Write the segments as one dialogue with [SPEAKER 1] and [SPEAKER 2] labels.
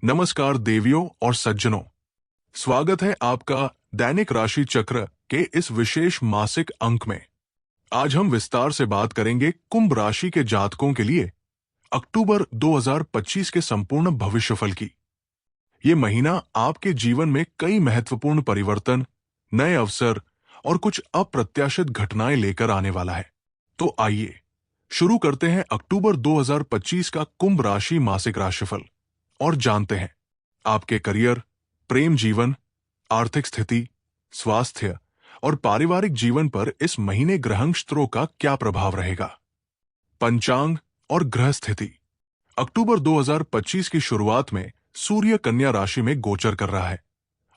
[SPEAKER 1] नमस्कार देवियों और सज्जनों, स्वागत है आपका दैनिक राशि चक्र के इस विशेष मासिक अंक में। आज हम विस्तार से बात करेंगे कुंभ राशि के जातकों के लिए अक्टूबर 2025 के संपूर्ण भविष्यफल की। ये महीना आपके जीवन में कई महत्वपूर्ण परिवर्तन, नए अवसर और कुछ अप्रत्याशित घटनाएं लेकर आने वाला है। तो आइए शुरू करते हैं अक्टूबर 2025 का कुंभ राशि मासिक राशिफल और जानते हैं आपके करियर, प्रेम जीवन, आर्थिक स्थिति, स्वास्थ्य और पारिवारिक जीवन पर इस महीने ग्रहनक्षत्रों का क्या प्रभाव रहेगा। पंचांग और ग्रह स्थिति। अक्टूबर 2025 की शुरुआत में सूर्य कन्या राशि में गोचर कर रहा है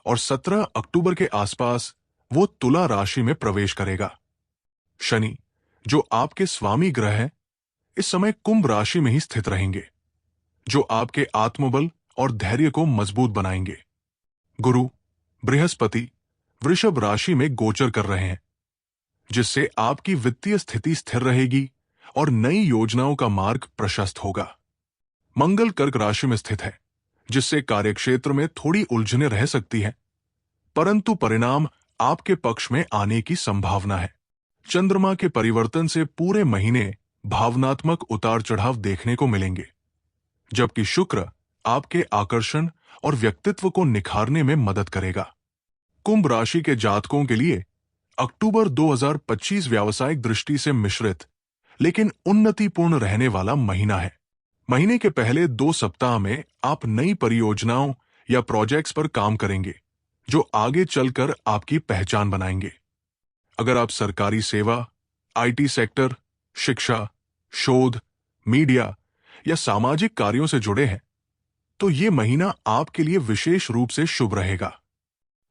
[SPEAKER 1] और 17 अक्टूबर के आसपास वो तुला राशि में प्रवेश करेगा। शनि, जो आपके स्वामी ग्रह हैं, इस समय कुंभ राशि में ही स्थित रहेंगे, जो आपके आत्मबल और धैर्य को मजबूत बनाएंगे। गुरु, बृहस्पति वृषभ राशि में गोचर कर रहे हैं, जिससे आपकी वित्तीय स्थिति स्थिर रहेगी और नई योजनाओं का मार्ग प्रशस्त होगा। मंगल कर्क राशि में स्थित है, जिससे कार्यक्षेत्र में थोड़ी उलझने रह सकती हैं, परंतु परिणाम आपके पक्ष में आने की संभावना है। चंद्रमा के परिवर्तन से पूरे महीने भावनात्मक उतार चढ़ाव देखने को मिलेंगे, जबकि शुक्र आपके आकर्षण और व्यक्तित्व को निखारने में मदद करेगा। कुंभ राशि के जातकों के लिए अक्टूबर 2025 व्यावसायिक दृष्टि से मिश्रित लेकिन उन्नतिपूर्ण रहने वाला महीना है। महीने के पहले 2 सप्ताह में आप नई परियोजनाओं या प्रोजेक्ट्स पर काम करेंगे, जो आगे चलकर आपकी पहचान बनाएंगे। अगर आप सरकारी सेवा, आईटी सेक्टर, शिक्षा, शोध, मीडिया या सामाजिक कार्यों से जुड़े हैं, तो ये महीना आपके लिए विशेष रूप से शुभ रहेगा।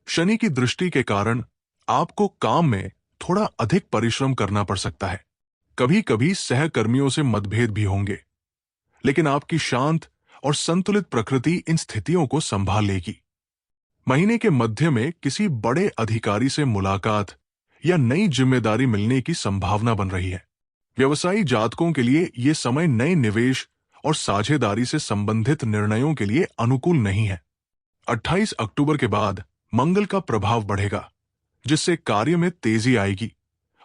[SPEAKER 1] शनि की दृष्टि के कारण आपको काम में थोड़ा अधिक परिश्रम करना पड़ सकता है। कभी कभी सहकर्मियों से मतभेद भी होंगे, लेकिन आपकी शांत और संतुलित प्रकृति इन स्थितियों को संभाल लेगी। महीने के मध्य में किसी बड़े अधिकारी से मुलाकात या नई जिम्मेदारी मिलने की संभावना बन रही है। व्यवसायी जातकों के लिए यह समय नए निवेश और साझेदारी से संबंधित निर्णयों के लिए अनुकूल नहीं है। 28 अक्टूबर के बाद मंगल का प्रभाव बढ़ेगा, जिससे कार्य में तेजी आएगी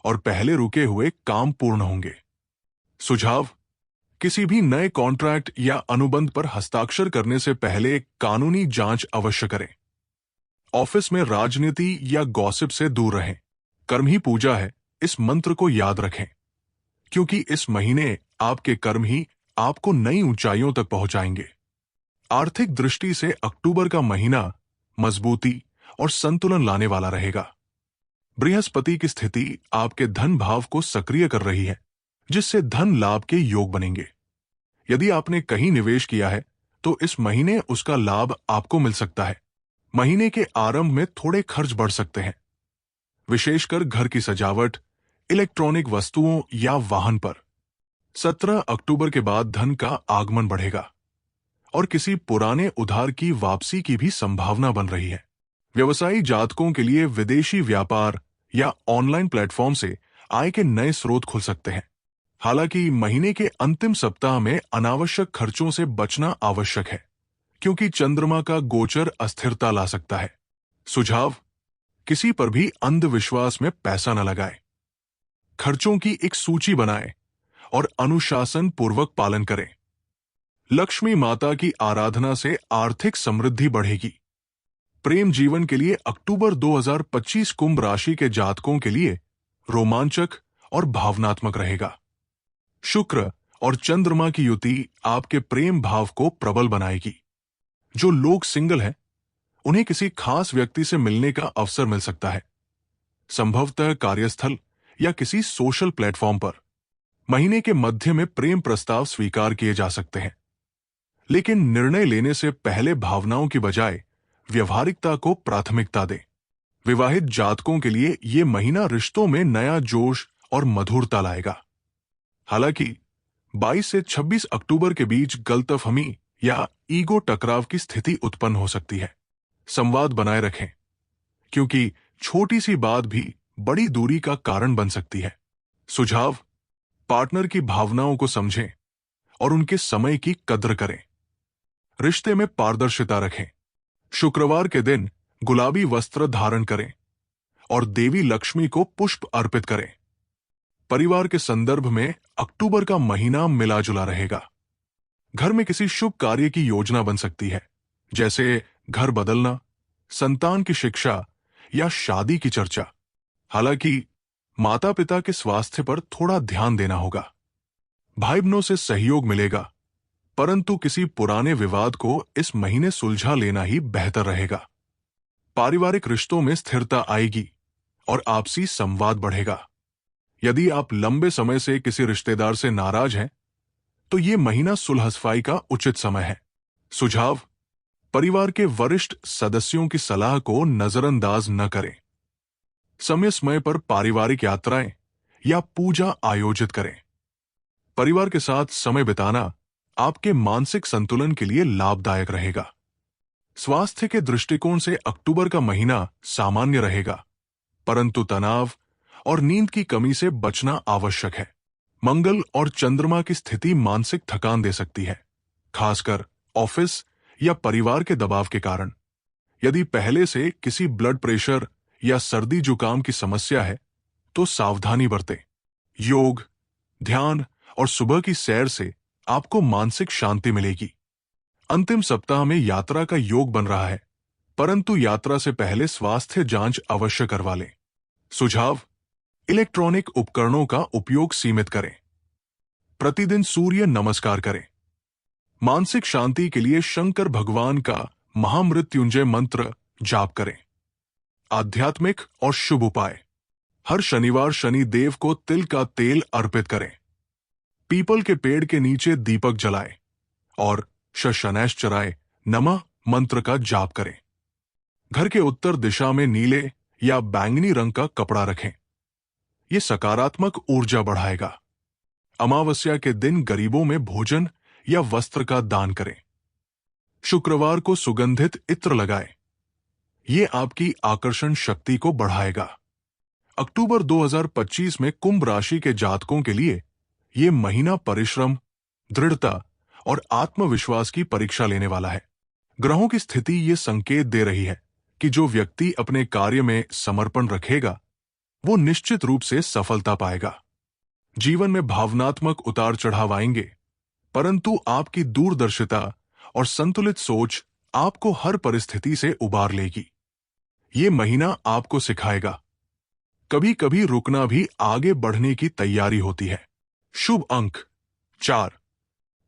[SPEAKER 1] और पहले रुके हुए काम पूर्ण होंगे। सुझाव: किसी भी नए कॉन्ट्रैक्ट या अनुबंध पर हस्ताक्षर करने से पहले कानूनी जांच अवश्य करें। ऑफिस में राजनीति या गॉसिप से दूर रहें। कर्म ही पूजा है, इस मंत्र को याद रखें, क्योंकि इस महीने आपके कर्म ही आपको नई ऊंचाइयों तक पहुंचाएंगे। आर्थिक दृष्टि से अक्टूबर का महीना मजबूती और संतुलन लाने वाला रहेगा। बृहस्पति की स्थिति आपके धन भाव को सक्रिय कर रही है, जिससे धन लाभ के योग बनेंगे। यदि आपने कहीं निवेश किया है, तो इस महीने उसका लाभ आपको मिल सकता है। महीने के आरंभ में थोड़े खर्च बढ़ सकते हैं, विशेषकर घर की सजावट, इलेक्ट्रॉनिक वस्तुओं या वाहन पर। 17 अक्टूबर के बाद धन का आगमन बढ़ेगा और किसी पुराने उधार की वापसी की भी संभावना बन रही है। व्यवसायी जातकों के लिए विदेशी व्यापार या ऑनलाइन प्लेटफॉर्म से आय के नए स्रोत खुल सकते हैं। हालांकि महीने के अंतिम सप्ताह में अनावश्यक खर्चों से बचना आवश्यक है, क्योंकि चंद्रमा का गोचर अस्थिरता ला सकता है। सुझाव: किसी पर भी अंधविश्वास में पैसा न लगाएं। खर्चों की एक सूची बनाएं और अनुशासन पूर्वक पालन करें। लक्ष्मी माता की आराधना से आर्थिक समृद्धि बढ़ेगी। प्रेम जीवन के लिए अक्टूबर 2025 कुंभ राशि के जातकों के लिए रोमांचक और भावनात्मक रहेगा। शुक्र और चंद्रमा की युति आपके प्रेम भाव को प्रबल बनाएगी। जो लोग सिंगल हैं, उन्हें किसी खास व्यक्ति से मिलने का अवसर मिल सकता है, संभवतः कार्यस्थल या किसी सोशल प्लेटफॉर्म पर। महीने के मध्य में प्रेम प्रस्ताव स्वीकार किए जा सकते हैं, लेकिन निर्णय लेने से पहले भावनाओं की बजाय व्यवहारिकता को प्राथमिकता दें। विवाहित जातकों के लिए यह महीना रिश्तों में नया जोश और मधुरता लाएगा। हालांकि 22 से 26 अक्टूबर के बीच गलतफहमी या ईगो टकराव की स्थिति उत्पन्न हो सकती है। संवाद बनाए रखें, क्योंकि छोटी सी बात भी बड़ी दूरी का कारण बन सकती है। सुझाव: पार्टनर की भावनाओं को समझें और उनके समय की कद्र करें। रिश्ते में पारदर्शिता रखें। शुक्रवार के दिन गुलाबी वस्त्र धारण करें और देवी लक्ष्मी को पुष्प अर्पित करें। परिवार के संदर्भ में अक्टूबर का महीना मिला जुला रहेगा। घर में किसी शुभ कार्य की योजना बन सकती है, जैसे घर बदलना, संतान की शिक्षा या शादी की चर्चा। हालांकि माता पिता के स्वास्थ्य पर थोड़ा ध्यान देना होगा। भाई बहनों से सहयोग मिलेगा, परंतु किसी पुराने विवाद को इस महीने सुलझा लेना ही बेहतर रहेगा। पारिवारिक रिश्तों में स्थिरता आएगी और आपसी संवाद बढ़ेगा। यदि आप लंबे समय से किसी रिश्तेदार से नाराज हैं, तो ये महीना सुलह सफाई का उचित समय है। सुझाव: परिवार के वरिष्ठ सदस्यों की सलाह को नजरअंदाज न करें। समय समय पर पारिवारिक यात्राएं या पूजा आयोजित करें। परिवार के साथ समय बिताना आपके मानसिक संतुलन के लिए लाभदायक रहेगा। स्वास्थ्य के दृष्टिकोण से अक्टूबर का महीना सामान्य रहेगा, परंतु तनाव और नींद की कमी से बचना आवश्यक है। मंगल और चंद्रमा की स्थिति मानसिक थकान दे सकती है, खासकर ऑफिस या परिवार के दबाव के कारण। यदि पहले से किसी ब्लड प्रेशर या सर्दी जुकाम की समस्या है, तो सावधानी बरतें। योग, ध्यान और सुबह की सैर से आपको मानसिक शांति मिलेगी। अंतिम सप्ताह में यात्रा का योग बन रहा है, परंतु यात्रा से पहले स्वास्थ्य जांच अवश्य करवा लें। सुझाव: इलेक्ट्रॉनिक उपकरणों का उपयोग सीमित करें। प्रतिदिन सूर्य नमस्कार करें। मानसिक शांति के लिए शंकर भगवान का महामृत्युंजय मंत्र जाप करें। आध्यात्मिक और शुभ उपाय: हर शनिवार शनि देव को तिल का तेल अर्पित करें। पीपल के पेड़ के नीचे दीपक जलाएं और शनैश्चराय नमः मंत्र का जाप करें। घर के उत्तर दिशा में नीले या बैंगनी रंग का कपड़ा रखें। यह सकारात्मक ऊर्जा बढ़ाएगा। अमावस्या के दिन गरीबों में भोजन या वस्त्र का दान करें। शुक्रवार को सुगंधित इत्र लगाएं। यह आपकी आकर्षण शक्ति को बढ़ाएगा। अक्टूबर 2025 में कुंभ राशि के जातकों के लिए यह महीना परिश्रम, दृढ़ता और आत्मविश्वास की परीक्षा लेने वाला है। ग्रहों की स्थिति ये संकेत दे रही है कि जो व्यक्ति अपने कार्य में समर्पण रखेगा, वो निश्चित रूप से सफलता पाएगा। जीवन में भावनात्मक उतार चढ़ाव आएंगे, परंतु आपकी दूरदर्शिता और संतुलित सोच आपको हर परिस्थिति से उबार लेगी। ये महीना आपको सिखाएगा, कभी कभी रुकना भी आगे बढ़ने की तैयारी होती है। शुभ अंक 4,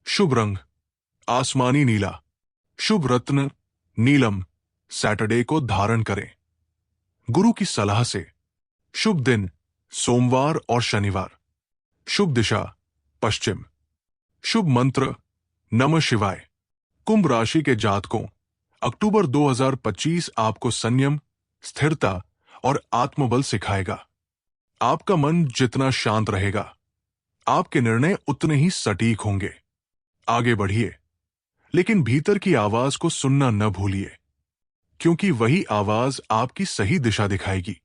[SPEAKER 1] शुभ रंग आसमानी नीला, शुभ रत्न नीलम, सैटरडे को धारण करें। गुरु की सलाह से शुभ दिन सोमवार और शनिवार। शुभ दिशा पश्चिम। शुभ मंत्र नमः शिवाय। कुंभ राशि के जातकों, अक्टूबर 2025 आपको संयम, स्थिरता और आत्मबल सिखाएगा। आपका मन जितना शांत रहेगा, आपके निर्णय उतने ही सटीक होंगे। आगे बढ़िए, लेकिन भीतर की आवाज को सुनना न भूलिए, क्योंकि वही आवाज आपकी सही दिशा दिखाएगी।